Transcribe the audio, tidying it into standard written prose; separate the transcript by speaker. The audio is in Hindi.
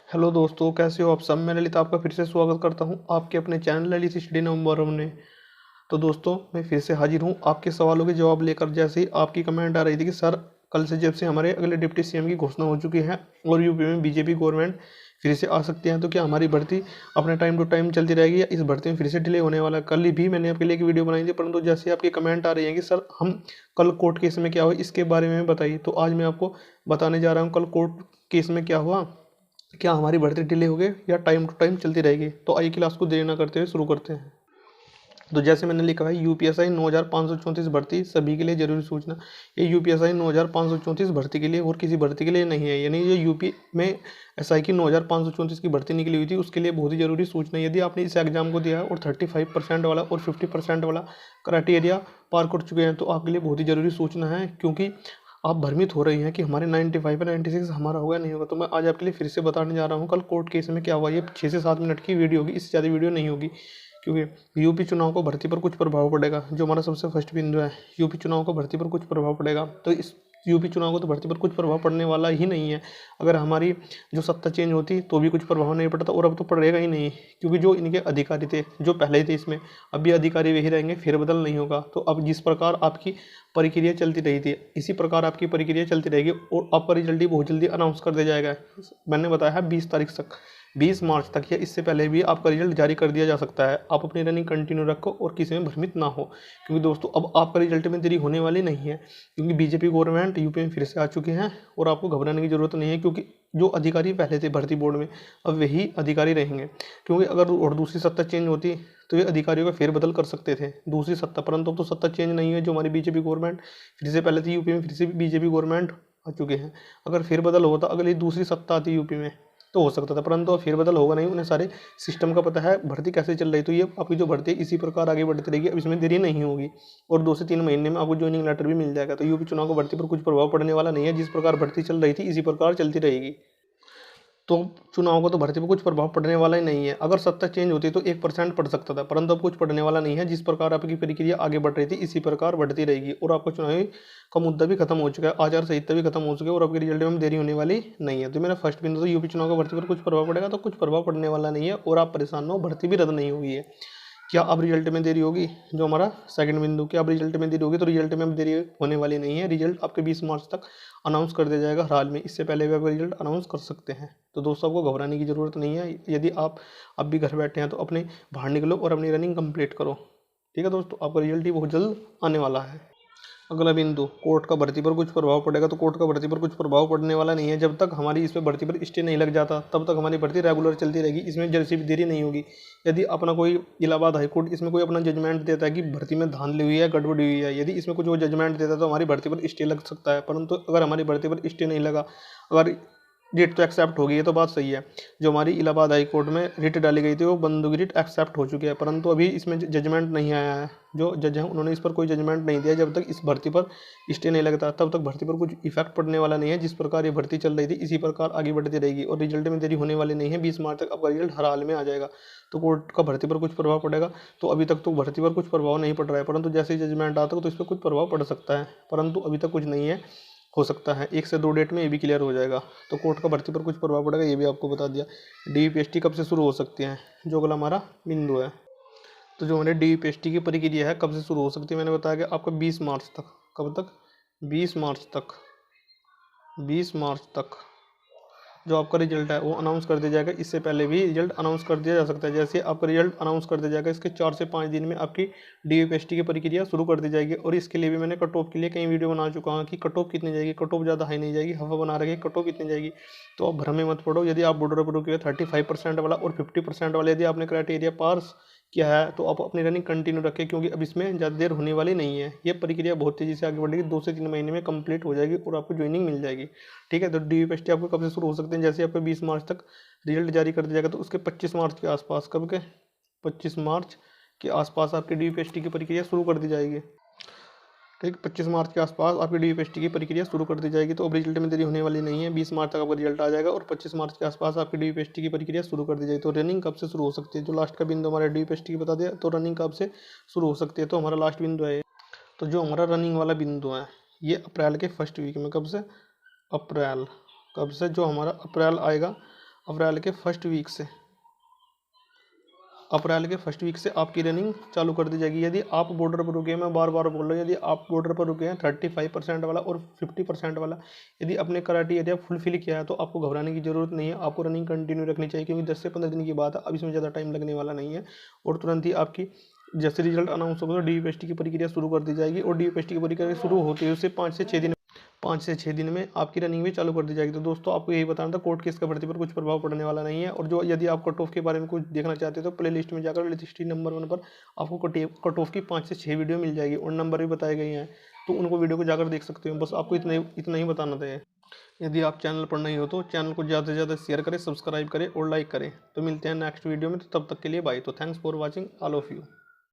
Speaker 1: हेलो दोस्तों, कैसे हो आप सब। मैं ललित आपका फिर से स्वागत करता हूं आपके अपने channel Lalit study number one में। तो दोस्तों, मैं फिर से हाजिर हूं आपके सवालों के जवाब लेकर। जैसे ही आपकी कमेंट आ रही थी कि सर, कल से जब से हमारे अगले डिप्टी सीएम की घोषणा हो चुकी है और यूपी में बीजेपी गवर्नमेंट फिर से आ सकती है, तो क्या हमारी भर्ती अपने टाइम टू टाइम चलती रहेगी या इस भर्ती में फिर से डिले होने वाला है। कल ही भी मैंने आपके लिए एक वीडियो बनाई थी, परंतु जैसे आपकी कमेंट आ रही है कि सर हम कल कोर्ट केस में क्या हुआ इसके बारे में बताइए, तो आज मैं आपको बताने जा रहा हूँ कल कोर्ट केस में क्या हुआ, क्या हमारी बढ़ती डिले हो गई या टाइम टू टाइम चलती रहेगी। तो आइए क्लास को देरी ना करते हुए शुरू करते हैं। तो जैसे मैंने लिखा है, यूपीएसआई 9534 भर्ती सभी के लिए जरूरी सूचना। ये यूपीएसआई 9534 भर्ती के लिए और किसी भर्ती के लिए नहीं है। यानी ये यूपी में एसआई की 9534 की भर्ती निकली हुई थी, उसके लिए बहुत ही जरूरी सूचना। यदि आपने इस एग्जाम को दिया है और 35% वाला और 50% वाला क्राइटेरिया पार कर चुके हैं, तो आपके लिए बहुत ही जरूरी सूचना है। क्योंकि आप भ्रमित हो रही हैं कि हमारे 95 या 96 हमारा होगा नहीं होगा, तो मैं आज आपके लिए फिर से बताने जा रहा हूँ कल कोर्ट केस में क्या हुआ। ये 6 से 7 मिनट की वीडियो होगी, इससे ज़्यादा वीडियो नहीं होगी। क्योंकि यूपी चुनाव को भर्ती पर कुछ प्रभाव पड़ेगा, जो हमारा सबसे फर्स्ट बिंदु है। यूपी चुनाव को भर्ती पर कुछ प्रभाव पड़ेगा, तो इस यूपी चुनाव को तो भर्ती पर कुछ प्रभाव पड़ने वाला ही नहीं है। अगर हमारी जो सत्ता चेंज होती तो भी कुछ प्रभाव नहीं पड़ता, और अब तो पड़ेगा ही नहीं। क्योंकि जो इनके अधिकारी थे जो पहले थे इसमें, अब भी अधिकारी वही रहेंगे, फेरबदल नहीं होगा। तो अब जिस प्रकार आपकी प्रक्रिया चलती रही थी, इसी प्रकार आपकी प्रक्रिया चलती रहेगी और आपका रिजल्ट ही बहुत जल्दी अनाउंस कर दिया जाएगा। मैंने बताया है 20 तारीख तक, 20 मार्च तक या इससे पहले भी आपका रिजल्ट जारी कर दिया जा सकता है। आप अपनी रनिंग कंटिन्यू रखो और किसी में भ्रमित ना हो। क्योंकि दोस्तों, अब आपका रिजल्ट में देरी होने वाली नहीं है, क्योंकि बीजेपी गवर्नमेंट यूपी में फिर से आ चुके हैं और आपको घबराने की जरूरत नहीं है। क्योंकि जो अधिकारी पहले थे भर्ती बोर्ड में, अब वही अधिकारी रहेंगे। क्योंकि अगर और दूसरी सत्ता चेंज होती तो ये अधिकारियों का फेरबदल कर सकते थे, दूसरी सत्ता। परंतु अब तो सत्ता चेंज नहीं है, जो हमारी बीजेपी गवर्नमेंट फिर से पहले थी यूपी में, फिर से बीजेपी गवर्नमेंट आ चुके हैं। अगर फेरबदल होता, अगली दूसरी सत्ता आती यूपी में, तो हो सकता था, परंतु अब फेरबदल होगा नहीं। उन्हें सारे सिस्टम का पता है, भर्ती कैसे चल रही। तो ये आपकी जो भर्ती है इसी प्रकार आगे बढ़ती रहेगी, अब इसमें देरी नहीं होगी और 2 से 3 महीने में आपको ज्वाइनिंग लेटर भी मिल जाएगा। तो यूपी चुनाव को भर्ती पर कुछ प्रभाव पड़ने वाला नहीं है। जिस प्रकार भर्ती चल रही थी इसी प्रकार चलती रहेगी। तो चुनाव को तो भर्ती पर कुछ प्रभाव पड़ने वाला ही नहीं है। अगर सत्ता चेंज होती तो 1% पड़ सकता था, परंतु अब कुछ पड़ने वाला नहीं है। जिस प्रकार आपकी प्रक्रिया आगे बढ़ रही थी इसी प्रकार बढ़ती रहेगी और आपका चुनावी का मुद्दा भी खत्म हो चुका है, आचार संहिता भी खत्म हो चुकी है और आपके रिजल्ट में देरी होने वाली नहीं है। तो मेरा फर्स्ट बिंदु, तो यूपी चुनाव का भर्ती पर कुछ प्रभाव पड़ेगा तो कुछ प्रभाव पड़ने वाला नहीं है और आप परेशान न हो, भर्ती भी रद्द नहीं हुई है। क्या अब रिजल्ट में देरी होगी, जो हमारा सेकंड बिंदु, क्या अब रिजल्ट में देरी होगी, तो रिजल्ट में अब देरी होने वाली नहीं है। रिजल्ट आपके 20 मार्च तक अनाउंस कर दिया जाएगा हाल में, इससे पहले भी आप रिजल्ट अनाउंस कर सकते हैं। तो दोस्तों, आपको घबराने की ज़रूरत नहीं है। यदि आप अब भी घर बैठे हैं तो अपने बाहर निकलो और अपनी रनिंग कंप्लीट करो। ठीक है दोस्तों, आपका रिजल्ट ही बहुत जल्द आने वाला है। अगला बिंदु, कोर्ट का भर्ती पर कुछ प्रभाव पड़ेगा। तो कोर्ट का भर्ती पर कुछ प्रभाव पड़ने वाला नहीं है। जब तक हमारी इस पर भर्ती पर स्टे नहीं लग जाता तब तक हमारी भर्ती रेगुलर चलती रहेगी, इसमें जल्द से भी देरी नहीं होगी। यदि अपना कोई इलाहाबाद हाईकोर्ट इसमें कोई अपना जजमेंट देता है कि भर्ती में धांधली हुई है, गड़बड़ी हुई है, यदि इसमें कुछ वो जजमेंट देता है तो हमारी भर्ती पर स्टे लग सकता है। परंतु अगर हमारी भर्ती पर स्टे नहीं लगा, अगर रिट तो एक्सेप्ट होगी, ये तो बात सही है। जो हमारी इलाहाबाद हाई कोर्ट में रिट डाली गई थी वो बंदूकी रिट एक्सेप्ट हो चुकी है, परंतु अभी इसमें जजमेंट नहीं आया है। जो जज हैं उन्होंने इस पर कोई जजमेंट नहीं दिया। जब तक इस भर्ती पर स्टे नहीं लगता तब तक भर्ती पर कुछ इफेक्ट पड़ने वाला नहीं है। जिस प्रकार ये भर्ती चल रही थी इसी प्रकार आगे बढ़ती रहेगी और रिजल्ट में देरी होने वाली नहीं है। 20 मार्च तक आपका रिजल्ट हर हाल में आ जाएगा। तो कोर्ट का भर्ती पर कुछ प्रभाव पड़ेगा, तो अभी तक तो भर्ती पर कुछ प्रभाव नहीं पड़ रहा है, परंतु जैसे ही जजमेंट आता है तो इस पर कुछ प्रभाव पड़ सकता है, परंतु अभी तक कुछ नहीं है। हो सकता है 1 से 2 डेट में ये भी क्लियर हो जाएगा। तो कोर्ट का भर्ती पर कुछ प्रभाव पड़ेगा, ये भी आपको बता दिया। डीपीएसटी कब से शुरू हो सकती है, जो अगला हमारा बिंदु है। तो जो हमारे डीपीएसटी की प्रक्रिया है कब से शुरू हो सकती है, मैंने बताया कि आपका 20 मार्च तक। कब तक? 20 मार्च तक। 20 मार्च तक जो आपका रिजल्ट है वो अनाउंस कर दिया जाएगा। इससे पहले भी रिजल्ट अनाउंस कर दिया जा सकता है। जैसे आपका रिजल्ट अनाउंस कर दिया जाएगा, इसके 4 से 5 दिन में आपकी डीपीएसटी की प्रक्रिया शुरू कर दी जाएगी। और इसके लिए भी मैंने कट ऑफ के लिए कई वीडियो बना चुका हूँ कि कट ऑफ कितनी जाएगी। कट ऑफ ज़्यादा हाई नहीं जाएगी, हवा बना रखी कट ऑफ कितनी जाएगी। तो आप भ्रम में मत पड़ो। यदि आप बॉर्डर पर रुके 35% वाला और 50% वाला यदि आपने क्राइटेरिया पास किया है तो आप अपनी रनिंग कंटिन्यू रखें, क्योंकि अब इसमें ज़्यादा देर होने वाली नहीं है। ये प्रक्रिया बहुत तेज़ी से आगे बढ़ेगी, 2 से 3 महीने में कंप्लीट हो जाएगी और आपको ज्वाइनिंग मिल जाएगी। ठीक है, तो डीपीएसटी आपको कब से शुरू हो सकते हैं, जैसे आपको 20 मार्च तक रिजल्ट जारी कर दिया जाएगा तो उसके 25 मार्च के आसपास, कब के 25 मार्च के आसपास आपकी डीपीएसटी की प्रक्रिया शुरू कर दी जाएगी। ठीक, 25 मार्च के आसपास आपकी डीपीएसटी की प्रक्रिया शुरू कर दी जाएगी। तो अब रिजल्ट में देरी होने वाली नहीं है, 20 मार्च तक आपका रिजल्ट आ जाएगा और 25 मार्च के आसपास आपकी डीपीएसटी की प्रक्रिया शुरू कर दी जाएगी। तो रनिंग कब से शुरू हो सकती है, जो लास्ट का बिंदु हमारा डीपीएसटी की बता दिया। तो रनिंग कब से शुरू हो सकती है, तो हमारा लास्ट बिंदु है। तो जो हमारा रनिंग वाला बिंदु है ये अप्रैल के फर्स्ट वीक में, कब से? अप्रैल। कब से? जो हमारा अप्रैल आएगा, अप्रैल के फर्स्ट वीक से आपकी रनिंग चालू कर दी जाएगी। यदि आप बॉर्डर पर रुके हैं, मैं बार बार बोल रहा हूँ, यदि आप बॉर्डर पर रुके हैं 35% वाला और 50% वाला, यदि अपने कराटे एरिया फुलफिल किया है तो आपको घबराने की जरूरत नहीं है। आपको रनिंग कंटिन्यू रखनी चाहिए, क्योंकि 10 से 15 दिन की बात है, अब इसमें ज़्यादा टाइम लगने वाला नहीं है। और तुरंत ही आपकी जैसे रिजल्ट अनाउंस होगा तो DUPST की प्रक्रिया शुरू कर दी जाएगी, और DUPST की प्रक्रिया शुरू होती है उससे 5 से 6 दिन में आपकी रनिंग भी चालू कर दी जाएगी। तो दोस्तों आपको यही बताना था, कोर्ट केस का भर्ती पर कुछ प्रभाव पड़ने वाला नहीं है। और जो यदि आप कट ऑफ के बारे में कुछ देखना चाहते हो तो प्ले लिस्ट में जाकर लिस्ट नंबर 1 पर आपको कट ऑफ की 5 से 6 वीडियो मिल जाएगी, और नंबर भी बताए गए हैं, तो उनको वीडियो को जाकर देख सकते हो। बस आपको इतना ही बताना था। यदि आप चैनल पर नहीं हो तो चैनल को ज़्यादा से ज़्यादा शेयर करें, सब्सक्राइब करें और लाइक करें। तो मिलते हैं नेक्स्ट वीडियो में, तो तब तक के लिए बाय। तो thanks for watching all of you.